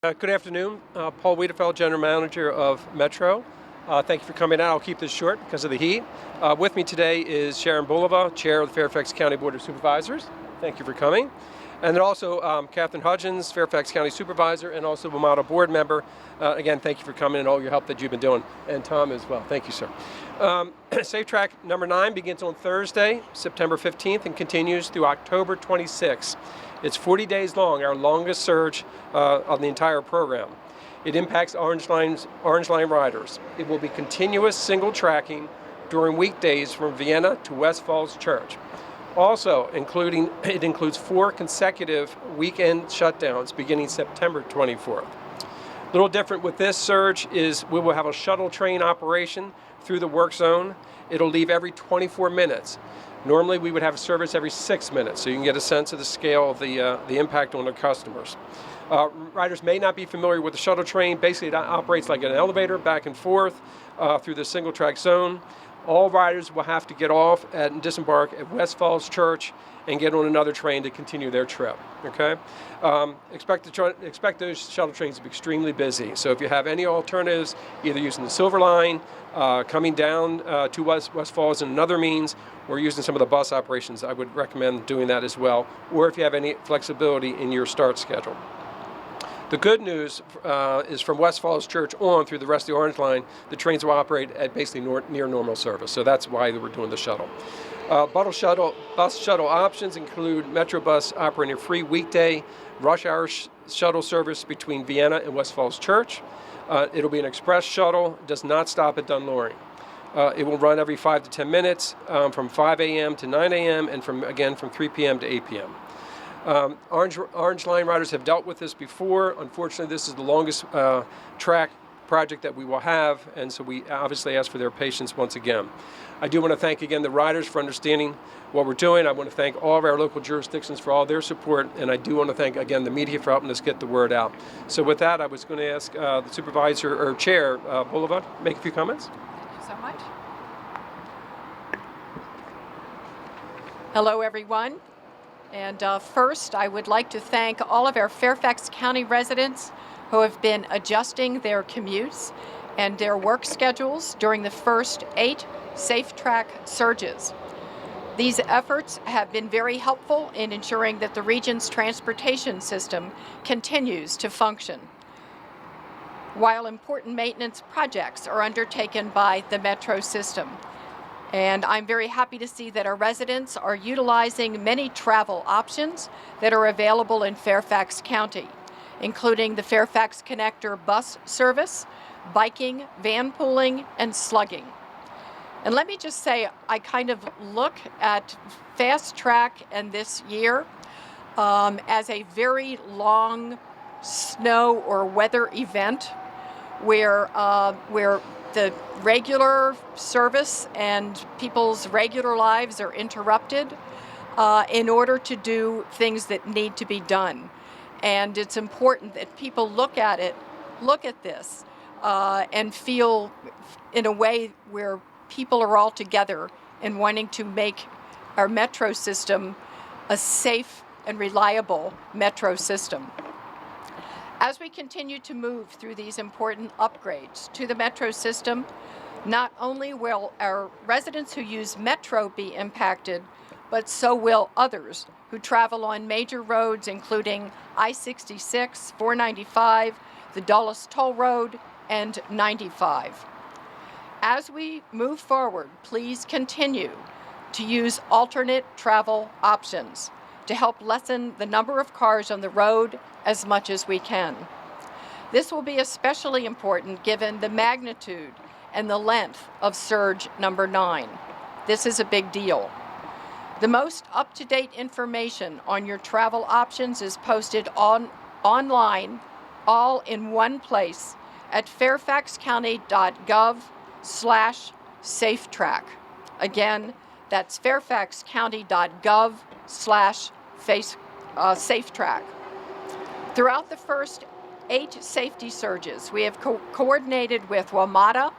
Good afternoon. Paul Wiedefeld, General Manager of Metro. Thank you for coming out. I'll keep this short because of the heat. With me today is Sharon Bulova, Chair of the Fairfax County Board of Supervisors. Thank you for coming. And then also Catherine Hudgens, Fairfax County Supervisor, and also Bomata Board Member. Again, thank you for coming and all your help that you've been doing. And Tom as well. Thank you, sir. SafeTrack number 9 begins on Thursday, September 15th, and continues through October 26th. It's 40 days long, our longest surge on the entire program. It impacts Orange Line riders. It will be continuous single tracking during weekdays from Vienna to West Falls Church. Also, it includes 4 consecutive weekend shutdowns beginning September 24th. A little different with this surge is we will have a shuttle train operation through the work zone. It'll leave every 24 minutes. Normally we would have service every 6 minutes, so you can get a sense of the scale of the impact on our customers. Riders may not be familiar with the shuttle train. Basically, it operates like an elevator back and forth through the single track zone. All riders will have to get off and disembark at West Falls Church and get on another train to continue their trip. Okay, expect those shuttle trains to be extremely busy. So if you have any alternatives, either using the Silver Line, coming down to West Falls in another means, or using some of the bus operations, I would recommend doing that as well. Or if you have any flexibility in your start schedule. The good news is from West Falls Church on through the rest of the Orange Line, the trains will operate at basically near normal service. So that's why we're doing the shuttle. Bus shuttle options include Metrobus operating a free weekday rush hour shuttle service between Vienna and West Falls Church. It'll be an express shuttle, does not stop at Dunloring. It will run every 5 to 10 minutes from 5 a.m. to 9 a.m. and from 3 p.m. to 8 p.m. Orange Line riders have dealt with this before. Unfortunately, this is the longest track project that we will have, and so we obviously ask for their patience once again. I do want to thank again the riders for understanding what we're doing. I want to thank all of our local jurisdictions for all their support, and I do want to thank again the media for helping us get the word out. So with that, I was going to ask the Supervisor or Chair Bulova make a few comments. Thank you so much. Hello, everyone. And first, I would like to thank all of our Fairfax County residents who have been adjusting their commutes and their work schedules during the first 8 SafeTrack surges. These efforts have been very helpful in ensuring that the region's transportation system continues to function, while important maintenance projects are undertaken by the Metro system. And I'm very happy to see that our residents are utilizing many travel options that are available in Fairfax County, including the Fairfax Connector bus service, biking, van pooling, and slugging. And let me just say, I kind of look at Fast Track and this year as a very long snow or weather event where the regular service and people's regular lives are interrupted in order to do things that need to be done. And it's important that people look at this, and feel in a way where people are all together in wanting to make our metro system a safe and reliable metro system. As we continue to move through these important upgrades to the Metro system, not only will our residents who use Metro be impacted, but so will others who travel on major roads including I-66, 495, the Dulles Toll Road, and 95. As we move forward, please continue to use alternate travel options to help lessen the number of cars on the road as much as we can. This will be especially important given the magnitude and the length of surge number 9. This is a big deal. The most up-to-date information on your travel options is posted online, all in one place at fairfaxcounty.gov/SafeTrack. Again, that's fairfaxcounty.gov/SafeTrack. Throughout the first 8 safety surges, we have coordinated with WMATA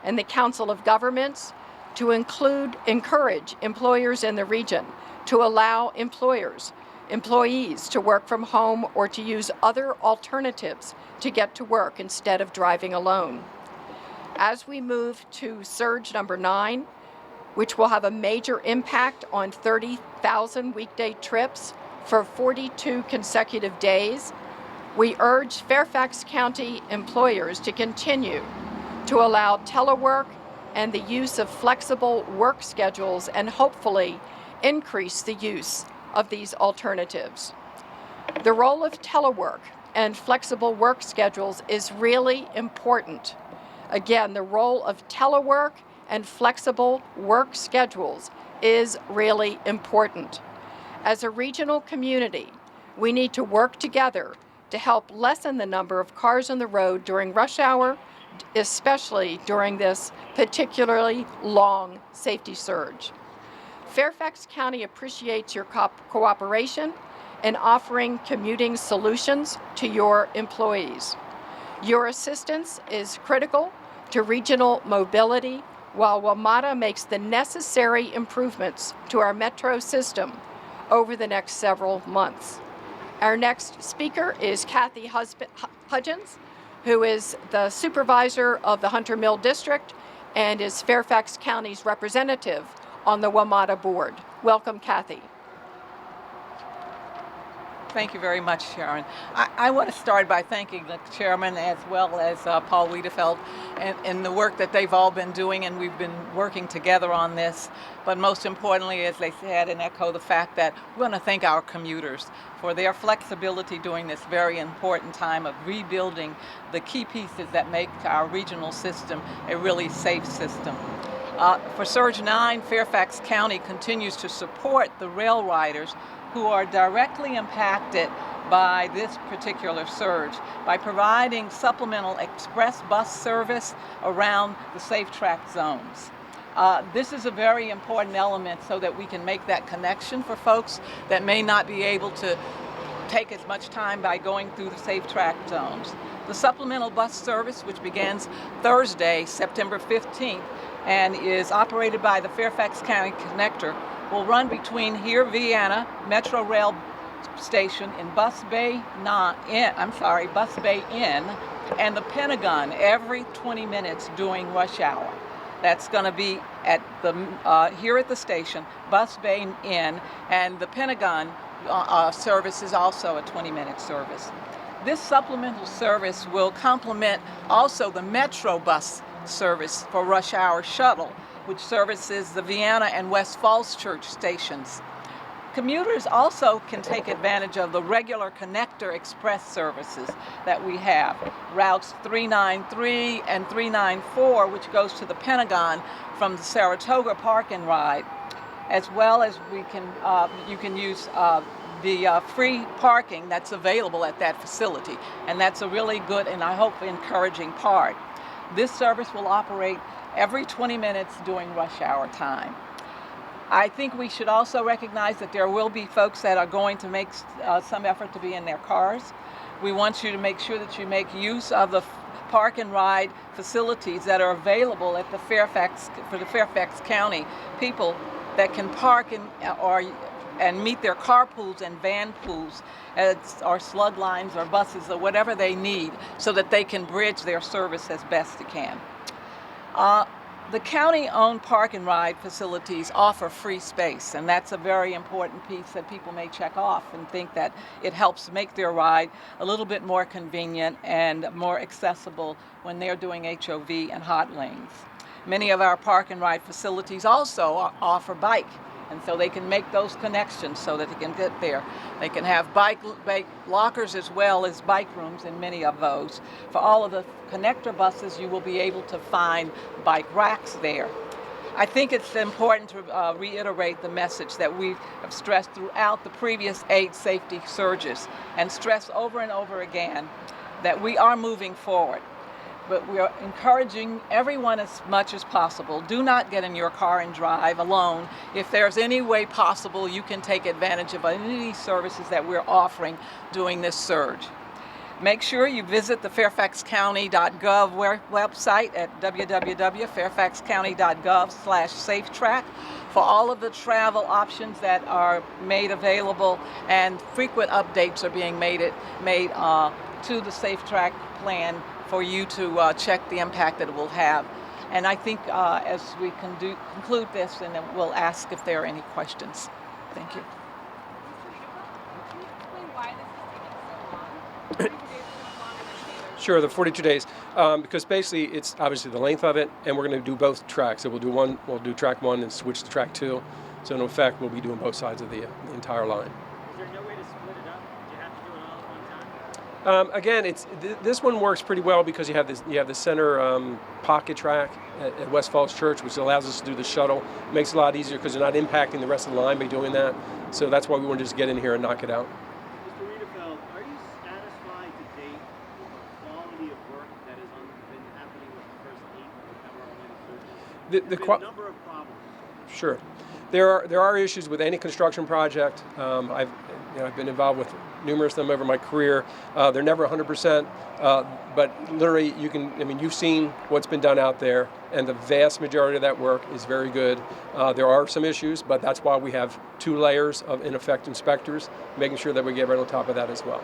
and the Council of Governments to encourage employers in the region to allow employers employees to work from home or to use other alternatives to get to work instead of driving alone. As we move to surge number 9, which will have a major impact on 30,000 weekday trips for 42 consecutive days, we urge Fairfax County employers to continue to allow telework and the use of flexible work schedules and hopefully increase the use of these alternatives. The role of telework and flexible work schedules is really important. Again, the role of telework and flexible work schedules is really important. As a regional community, we need to work together to help lessen the number of cars on the road during rush hour, especially during this particularly long safety surge. Fairfax County appreciates your cooperation in offering commuting solutions to your employees. Your assistance is critical to regional mobility while WMATA makes the necessary improvements to our metro system over the next several months. Our next speaker is Kathy Hudgens, who is the supervisor of the Hunter Mill District and is Fairfax County's representative on the WMATA board. Welcome, Kathy. Thank you very much, Sharon. I want to start by thanking the chairman as well as Paul Wiedefeld and the work that they've all been doing, and we've been working together on this. But most importantly, as they said, and echo the fact that we want to thank our commuters for their flexibility during this very important time of rebuilding the key pieces that make our regional system a really safe system. For Surge 9, Fairfax County continues to support the rail riders who are directly impacted by this particular surge by providing supplemental express bus service around the SafeTrack zones. This is a very important element so that we can make that connection for folks that may not be able to take as much time by going through the SafeTrack zones. The supplemental bus service, which begins Thursday, September 15th, and is operated by the Fairfax County Connector, will run between here, Vienna, Metro Rail Station in Bus Bay Inn, and the Pentagon every 20 minutes during rush hour. That's going to be at here at the station, Bus Bay Inn, and the Pentagon service is also a 20-minute service. This supplemental service will complement also the Metro bus service for rush hour shuttle, which services the Vienna and West Falls Church stations. Commuters also can take advantage of the regular Connector Express services that we have. Routes 393 and 394, which goes to the Pentagon from the Saratoga Park and Ride, as well as you can use the free parking that's available at that facility. And that's a really good and I hope encouraging part. This service will operate every 20 minutes during rush hour time. I think we should also recognize that there will be folks that are going to make some effort to be in their cars. We want you to make sure that you make use of the park and ride facilities that are available at the Fairfax County people that can park and meet their carpools and van pools or slug lines or buses or whatever they need so that they can bridge their service as best they can. The county-owned park and ride facilities offer free space, and that's a very important piece that people may check off and think that it helps make their ride a little bit more convenient and more accessible when they're doing HOV and hot lanes. Many of our park and ride facilities also offer bike, and so they can make those connections so that they can get there. They can have bike lockers as well as bike rooms in many of those. For all of the connector buses, you will be able to find bike racks there. I think it's important to reiterate the message that we have stressed throughout the previous 8 safety surges and stress over and over again that we are moving forward. But we are encouraging everyone as much as possible. Do not get in your car and drive alone. If there's any way possible, you can take advantage of any of these services that we're offering during this surge. Make sure you visit the fairfaxcounty.gov website at www.fairfaxcounty.gov/SafeTrack for all of the travel options that are made available, and frequent updates are being made to the SafeTrack plan for you to check the impact that it will have. And I think as we conclude this, and then we'll ask if there are any questions. Thank you. Sure, the 42 days, because basically it's obviously the length of it, and we're going to do both tracks. So we'll do track 1 and switch to track 2. So in effect, we'll be doing both sides of the entire line. Is there no way to split it up? Do you have to do it all at one time? Again, this one works pretty well because you have the center pocket track at West Falls Church, which allows us to do the shuttle. It makes it a lot easier because you're not impacting the rest of the line by doing that. So that's why we want to just get in here and knock it out. Mr. Wiedefeld, are you satisfied to date with the quality of work that has been happening with the first 8 Memorial Surges? There's been a number of problems. Sure. There are issues with any construction project. I've been involved with numerous of them over my career. They're never 100%, but literally you've seen what's been done out there, and the vast majority of that work is very good. There are some issues, but that's why we have 2 layers of in effect inspectors, making sure that we get right on top of that as well.